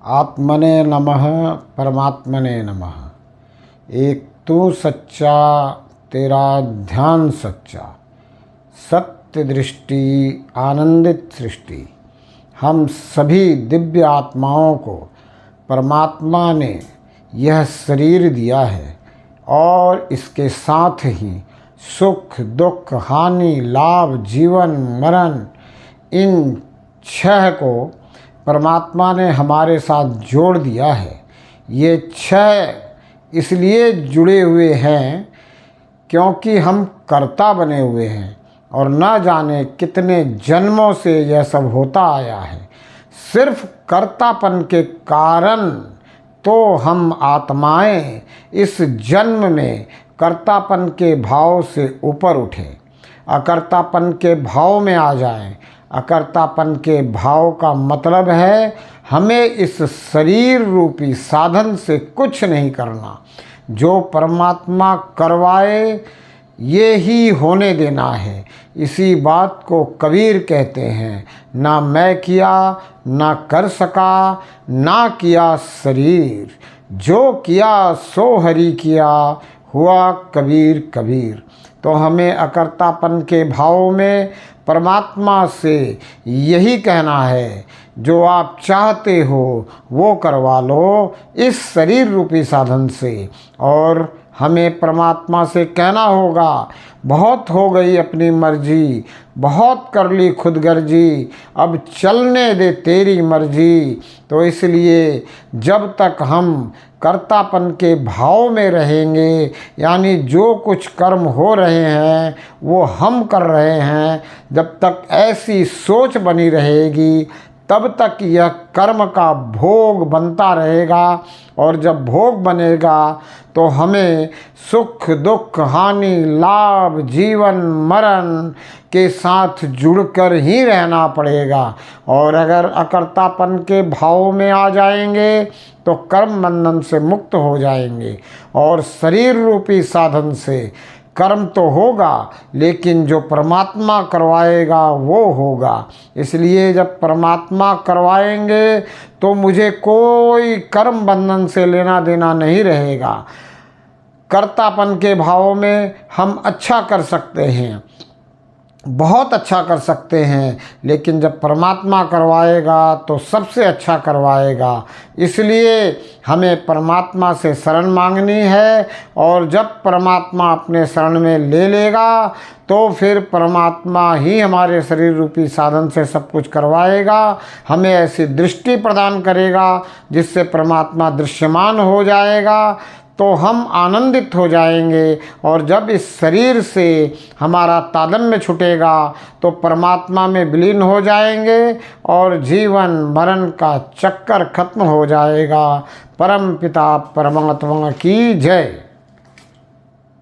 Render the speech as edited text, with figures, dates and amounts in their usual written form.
आत्मने नमः परमात्मने नमः। एक तू सच्चा तेरा ध्यान सच्चा, सत्य दृष्टि आनंदित सृष्टि। हम सभी दिव्य आत्माओं को परमात्मा ने यह शरीर दिया है और इसके साथ ही सुख दुख हानि लाभ जीवन मरण इन छह को परमात्मा ने हमारे साथ जोड़ दिया है। ये छह इसलिए जुड़े हुए हैं क्योंकि हम कर्ता बने हुए हैं और न जाने कितने जन्मों से यह सब होता आया है। सिर्फ कर्तापन के कारण तो हम आत्माएं इस जन्म में कर्तापन के भाव से ऊपर उठें, अकर्तापन के भाव में आ जाएं। अकर्तापन के भाव का मतलब है हमें इस शरीर रूपी साधन से कुछ नहीं करना। जो परमात्मा करवाए ये ही होने देना है। इसी बात को कबीर कहते हैं, ना मैं किया ना कर सका ना किया शरीर, जो किया सो हरि किया हुआ कबीर कबीर। तो हमें अकर्तापन के भाव में परमात्मा से यही कहना है, जो आप चाहते हो वो करवा लो इस शरीर रूपी साधन से। और हमें परमात्मा से कहना होगा, बहुत हो गई अपनी मर्जी, बहुत कर ली खुदगर्जी, अब चलने दे तेरी मर्जी। तो इसलिए जब तक हम कर्तापन के भाव में रहेंगे, यानी जो कुछ कर्म हो रहे हैं वो हम कर रहे हैं, जब तक ऐसी सोच बनी रहेगी तब तक यह कर्म का भोग बनता रहेगा। और जब भोग बनेगा तो हमें सुख दुख हानि लाभ जीवन मरण के साथ जुड़कर ही रहना पड़ेगा। और अगर अकर्तापन के भाव में आ जाएंगे तो कर्म बंधन से मुक्त हो जाएंगे और शरीर रूपी साधन से कर्म तो होगा लेकिन जो परमात्मा करवाएगा वो होगा। इसलिए जब परमात्मा करवाएंगे तो मुझे कोई कर्म बंधन से लेना देना नहीं रहेगा। कर्तापन के भाव में हम अच्छा कर सकते हैं, बहुत अच्छा कर सकते हैं, लेकिन जब परमात्मा करवाएगा तो सबसे अच्छा करवाएगा। इसलिए हमें परमात्मा से शरण मांगनी है और जब परमात्मा अपने शरण में ले लेगा तो फिर परमात्मा ही हमारे शरीर रूपी साधन से सब कुछ करवाएगा। हमें ऐसी दृष्टि प्रदान करेगा जिससे परमात्मा दृश्यमान हो जाएगा, तो हम आनंदित हो जाएंगे। और जब इस शरीर से हमारा तादात्म्य छूटेगा तो परमात्मा में विलीन हो जाएंगे और जीवन मरण का चक्कर खत्म हो जाएगा। परम पिता परमात्मा की जय।